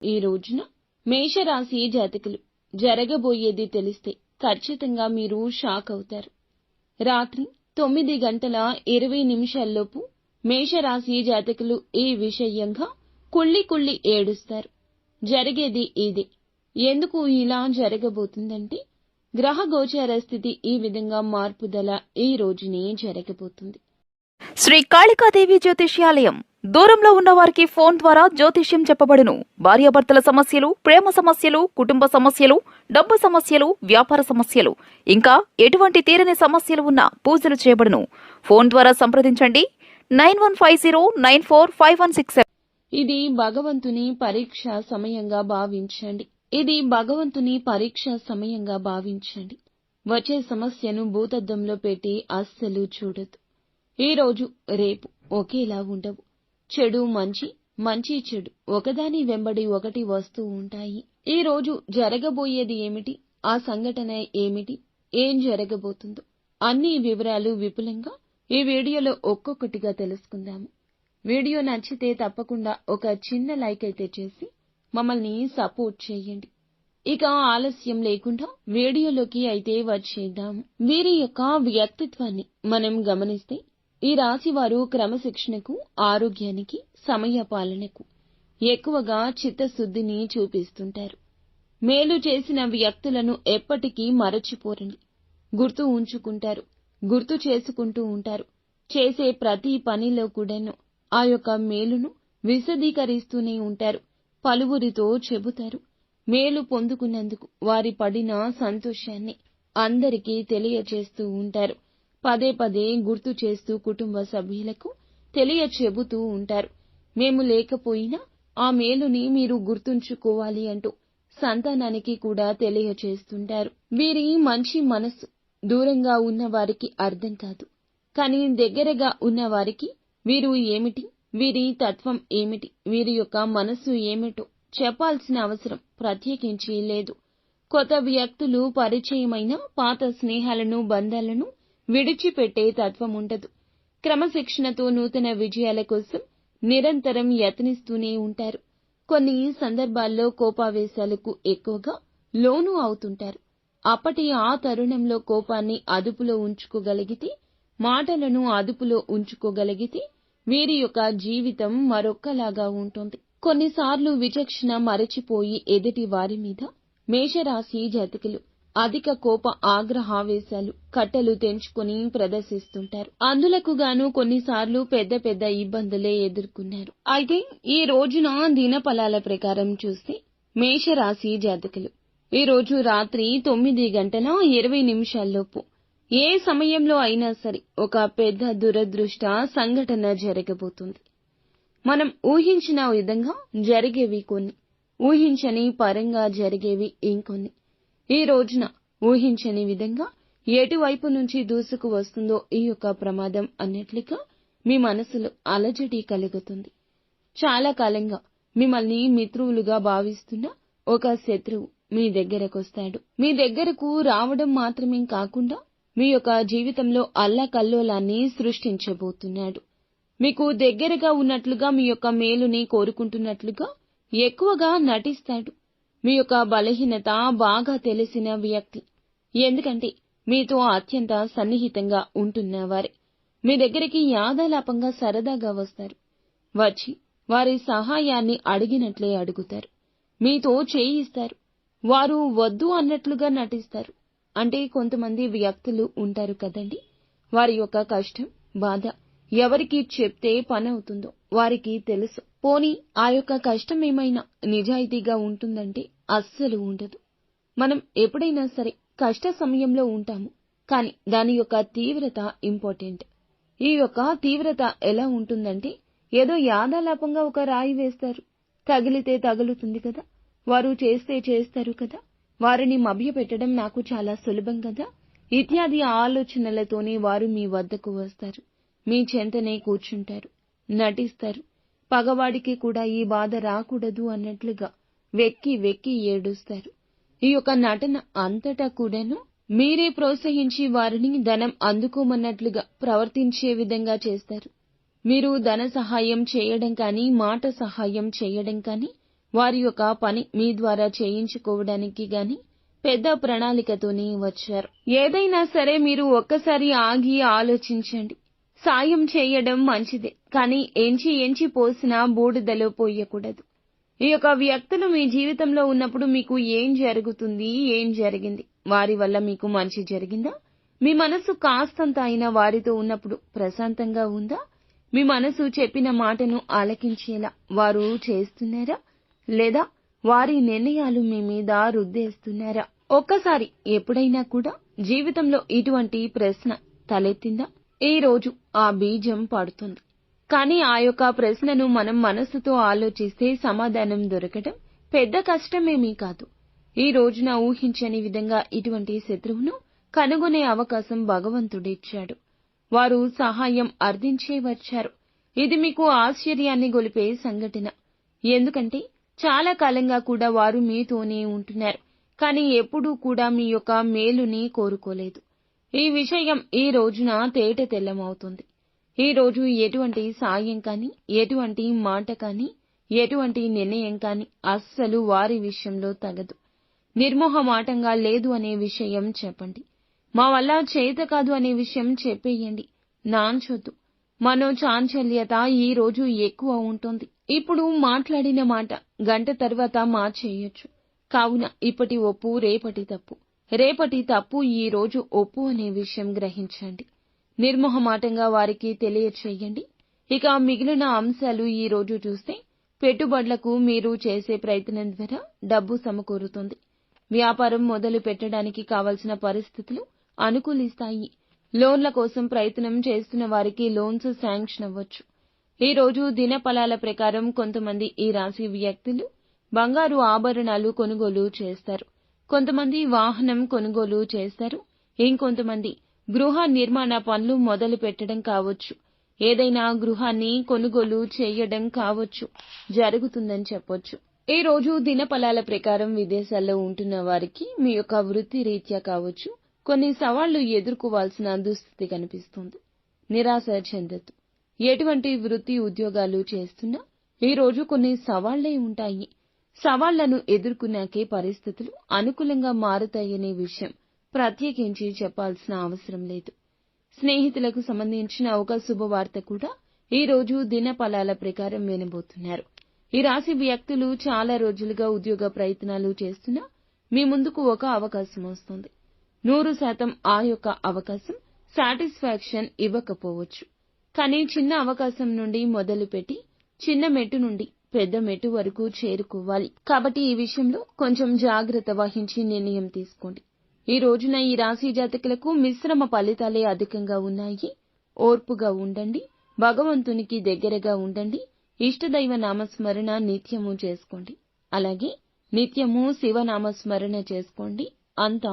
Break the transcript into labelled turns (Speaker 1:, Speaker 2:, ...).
Speaker 1: ఈ రోజున మేషరాశి జాతకులు జరగబోయేది తెలిస్తే ఖచ్చితంగా మీరు షాక్ అవుతారు. రాత్రి 9:20 మేషరాశి జాతకులు ఈ విషయంగా కుళ్ళి ఏడుస్తారు. జరిగేది ఇదే. ఎందుకు ఇలా జరగబోతుందంటే గ్రహ గోచార స్థితి ఈ విధంగా మార్పుదల ఈ రోజునే జరగబోతుంది.
Speaker 2: శ్రీ కాళికాదేవి జ్యోతిష్యాలయం దూరంలో ఉన్న వారికి ఫోన్ ద్వారా జ్యోతిష్యం చెప్పబడును. భార్యాభర్తల సమస్యలు, ప్రేమ సమస్యలు, కుటుంబ సమస్యలు, డబ్బు సమస్యలు, వ్యాపార సమస్యలు, ఇంకా ఎటువంటి తీరని సమస్యలు ఉన్నా పూజలు చేయబడును. ఫోన్ ద్వారా సంప్రదించండి 9150945167.
Speaker 1: ఇది భగవంతుని పరీక్ష సమయంగా భావించండి. వచ్చే సమస్యను భూతద్దంలో పెట్టి అస్సలు చూడొద్దు. ఈ రోజు రేపు ఒకేలా ఉండవు. చెడు మంచి, మంచి చెడు ఒకదాని వెంబడి ఒకటి వస్తూ ఉంటాయి. ఈ రోజు జరగబోయేది ఏమిటి, ఆ సంఘటన ఏమిటి, ఏం జరగబోతుందో అన్ని వివరాలు విపులంగా ఈ వీడియోలో ఒక్కొక్కటిగా తెలుసుకుందాము. వీడియో నచ్చితే తప్పకుండా ఒక చిన్న లైక్ అయితే చేసి మమ్మల్ని సపోర్ట్ చేయండి. ఇక ఆలస్యం లేకుండా వీడియోలోకి అయితే వచ్చేద్దాం. వీరి యొక్క వ్యక్తిత్వాన్ని మనం గమనిస్తే ఈ రాశి వారు క్రమశిక్షణకు, ఆరోగ్యానికి, సమయ పాలనకు ఎక్కువగా చిత్తశుద్ధిని చూపిస్తుంటారు. మేలు చేసిన వ్యక్తులను ఎప్పటికీ మరచిపోరని గుర్తు ఉంచుకుంటారు, గుర్తు చేసుకుంటూ ఉంటారు. చేసే ప్రతి పనిలో కూడాను ఆ యొక్క మేలును విశదీకరిస్తూనే ఉంటారు. పలువురితో చెబుతారు. మేలు పొందుకున్నందుకు వారి పడిన సంతోషాన్ని అందరికీ తెలియచేస్తూ ఉంటారు. పదే గుర్తు చేస్తూ కుటుంబ సభ్యులకు తెలియచెబుతూ ఉంటారు. మేము లేకపోయినా ఆ మేలుని మీరు గుర్తుంచుకోవాలి అంటూ సంతానానికి కూడా తెలియచేస్తుంటారు. వీరి మంచి మనస్సు దూరంగా ఉన్న వారికి అర్థం కాదు. కానీ దగ్గరగా ఉన్న వారికి వీరు ఏమిటి, వీరి తత్వం ఏమిటి, వీరి యొక్క మనస్సు ఏమిటో చెప్పాల్సిన అవసరం ప్రత్యేకించి లేదు. కొత్త వ్యక్తులు పరిచయమైన పాత స్నేహాలను, బంధాలను విడిచిపెట్టే తత్వం ఉండదు. క్రమశిక్షణతో నూతన విజయాల కోసం నిరంతరం యత్నిస్తూనే ఉంటారు. కొన్ని సందర్భాల్లో కోపావేశాలకు ఎక్కువగా లోను అవుతుంటారు. అప్పటి ఆ తరుణంలో కోపాన్ని అదుపులో ఉంచుకోగలిగితే, మాటలను అదుపులో ఉంచుకోగలిగితే వీరి యొక్క జీవితం మరొక్కలాగా ఉంటుంది. కొన్నిసార్లు విచక్షణ మరచిపోయి ఎదుటి వారి మీద మేషరాశి జాతకులు అధిక కోప ఆగ్రహావేశాలు కట్టలు తెంచుకొని ప్రదర్శిస్తుంటారు. అందులకు గాను కొన్నిసార్లు పెద్ద ఇబ్బందులే ఎదుర్కొన్నారు. అయితే ఈ రోజున దినఫలాల ప్రకారం చూస్తే మేషరాశి జాతకులు ఈ రోజు రాత్రి 9:20 ఏ సమయంలో అయినా సరే ఒక పెద్ద దురదృష్ట సంఘటన జరగబోతుంది. మనం ఊహించిన విధంగా జరిగేవి కొన్ని, ఊహించని పరంగా జరిగేవి ఇంకొన్ని. ఈ రోజున ఊహించని విధంగా ఎటువైపు నుంచి దూసుకు వస్తుందో ఈ యొక్క ప్రమాదం అన్నట్లుగా మీ మనసులో అలజడి కలుగుతుంది. చాలా కాలంగా మిమ్మల్ని మిత్రులుగా భావిస్తున్న ఒక శత్రువు మీ దగ్గరకొస్తాడు. మీ దగ్గరకు రావడం మాత్రమే కాకుండా మీ యొక్క జీవితంలో అల్లకల్లోలాన్ని సృష్టించబోతున్నాడు. మీకు దగ్గరగా ఉన్నట్లుగా, మీ యొక్క మేలుని కోరుకుంటున్నట్లుగా ఎక్కువగా నటిస్తాడు. మీ యొక్క బలహీనత బాగా తెలిసిన వ్యక్తి. ఎందుకంటే మీతో అత్యంత సన్నిహితంగా ఉంటున్నవారే. మీ దగ్గరికి యాదాలాపంగా సరదాగా వస్తారు. వచ్చి వారి సహాయాన్ని అడిగినట్లే అడుగుతారు. మీతో చేయిస్తారు. వారు వద్దు అన్నట్లుగా నటిస్తారు. అంటే కొంతమంది వ్యక్తులు ఉంటారు కదండి, వారి యొక్క కష్టం, బాధ ఎవరికి చెప్తే పనవుతుందో వారికి తెలుసు. పోనీ ఆ యొక్క కష్టం ఏమైనా నిజాయితీగా ఉంటుందంటే అస్సలు ఉండదు. మనం ఎప్పుడైనా సరే కష్ట సమయంలో ఉంటాము, కానీ దాని యొక్క తీవ్రత ఇంపార్టెంట్. ఈ యొక్క తీవ్రత ఎలా ఉంటుందంటే ఏదో యాదాలాపంగా ఒక రాయి వేస్తారు, తగిలితే తగులుతుంది కదా, వారు చేస్తే చేస్తారు కదా, వారిని మభ్యపెట్టడం నాకు చాలా సులభం కదా, ఇత్యాది ఆలోచనలతోనే వారు మీ వద్దకు వస్తారు. మీ చెంతనే కూర్చుంటారు, నటిస్తారు. పగవాడికి కూడా ఈ బాధ రాకూడదు అన్నట్లుగా వెక్కి ఏడుస్తారు. ఈ యొక్క నటన అంతటా కూడాను మీరే ప్రోత్సహించి వారిని ధనం అందుకోమన్నట్లుగా ప్రవర్తించే విధంగా చేస్తారు. మీరు ధన సహాయం చేయడం కానీ, మాట సహాయం చేయడం కానీ వారి యొక్క పని మీ ద్వారా చేయించుకోవడానికి గాని పెద్ద ప్రణాళికతోనే వచ్చారు. ఏదైనా సరే మీరు ఒక్కసారి ఆగి ఆలోచించండి. సాయం చేయడం మంచిదే, కానీ ఎంచి పోసినా బూడిదలో పోయకూడదు. ఈ యొక్క వ్యక్తులు మీ జీవితంలో ఉన్నప్పుడు మీకు ఏం జరుగుతుంది, ఏం జరిగింది? వారి వల్ల మీకు మంచి జరిగిందా? మీ మనసు కాస్తంత అయినా వారితో ఉన్నప్పుడు ప్రశాంతంగా ఉందా? మీ మనసు చెప్పిన మాటను ఆలకించేలా వారు చేస్తున్నారా? లేదా వారి నిర్ణయాలు మీ మీద రుద్దేస్తున్నారా? ఒక్కసారి ఎప్పుడైనా కూడా జీవితంలో ఇటువంటి ప్రశ్న తలెత్తిందా? ఈ రోజు ఆ బీజం పడుతుంది. కానీ ఆ యొక్క ప్రశ్నను మనం మనస్సుతో ఆలోచిస్తే సమాధానం దొరకడం పెద్ద కష్టమేమీ కాదు. ఈ రోజున ఊహించని విధంగా ఇటువంటి శత్రువును కనుగొనే అవకాశం భగవంతుడిచ్చాడు. వారు సహాయం అర్థించే వచ్చారు. ఇది మీకు ఆశ్చర్యాన్ని గొలిపే సంఘటన. ఎందుకంటే చాలా కాలంగా కూడా వారు మీతోనే ఉంటున్నారు, కానీ ఎప్పుడూ కూడా మీ యొక్క మేలుని కోరుకోలేదు. ఈ విషయం ఈ రోజున తేటతెల్లమవుతుంది. ఈ రోజు ఎటువంటి సాయం కానీ, ఎటువంటి మాట కానీ, ఎటువంటి నిర్ణయం కానీ అస్సలు వారి విషయంలో తగదు. నిర్మోహమాటంగా లేదు అనే విషయం చెప్పండి. మా వల్ల చేత కాదు అనే విషయం చెప్పేయండి. నాంచొద్దు. మనోచాంచల్యత ఈ రోజు ఎక్కువ ఉంటుంది. ఇప్పుడు మాట్లాడిన మాట గంట తర్వాత మార్చేయొచ్చు. కావున ఇప్పటి ఒప్పు రేపటి తప్పు, రేపటి తప్పు ఈ రోజు ఒప్పు అనే విషయం గ్రహించండి. నిర్మోహమాటంగా వారికి తెలియచేయండి. ఇక మిగిలిన అంశాలు ఈ రోజు చూస్తే పెట్టుబడులకు మీరు చేసే ప్రయత్నం ద్వారా డబ్బు సమకూరుతుంది. వ్యాపారం మొదలు పెట్టడానికి కావలసిన పరిస్థితులు అనుకూలిస్తాయి. లోన్ల కోసం ప్రయత్నం చేస్తున్న వారికి లోన్స్ శాంక్షన్ అవ్వచ్చు. ఈ రోజు దినఫలాల ప్రకారం కొంతమంది ఈ రాశి వ్యక్తులు బంగారు ఆభరణాలు కొనుగోలు చేస్తారు. కొంతమంది వాహనం కొనుగోలు చేస్తారు. ఇంకొంతమంది గృహ నిర్మాణ పనులు మొదలు పెట్టడం కావచ్చు. ఏదైనా గృహాన్ని కొనుగోలు చేయడం కావచ్చు, జరుగుతుందని చెప్పొచ్చు. ఈ రోజు దినఫలాల ప్రకారం విదేశాల్లో ఉంటున్న వారికి మీ యొక్క వృత్తి రీత్యా కావచ్చు, కొన్ని సవాళ్లు ఎదుర్కోవాల్సిన దుస్థితి కనిపిస్తుంది. నిరాశ చెందొద్దు. ఎటువంటి వృత్తి ఉద్యోగాలు చేస్తున్నా ఈ రోజు కొన్ని సవాళ్లే ఉంటాయి. సవాళ్లను ఎదుర్కొన్నాకే పరిస్థితులు అనుకూలంగా మారుతాయనే విషయం ప్రత్యేకించి చెప్పాల్సిన అవసరం లేదు. స్నేహితులకు సంబంధించిన ఒక శుభవార్త కూడా ఈ రోజు దినఫలాల ప్రకారం వినబోతున్నారు. ఈ రాశి వ్యక్తులు చాలా రోజులుగా ఉద్యోగ ప్రయత్నాలు చేస్తున్నా మీ ముందుకు ఒక అవకాశం వస్తుంది. 100% ఆ యొక్క అవకాశం సాటిస్ఫాక్షన్ ఇవ్వకపోవచ్చు. కానీ చిన్న అవకాశం నుండి మొదలుపెట్టి చిన్న మెట్టు నుండి పెద్ద మెట్టు వరకు చేరుకోవాలి. కాబట్టి ఈ విషయంలో కొంచెం జాగ్రత్త వహించి నిర్ణయం తీసుకోండి. ఈ రోజున ఈ రాశి జాతకులకు మిశ్రమ ఫలితాలే అధికంగా ఉన్నాయి. ఓర్పుగా ఉండండి. భగవంతునికి దగ్గరగా ఉండండి. ఇష్టదైవ నామస్మరణ నిత్యము చేసుకోండి. అలాగే నిత్యము శివనామస్మరణ చేసుకోండి. అంతా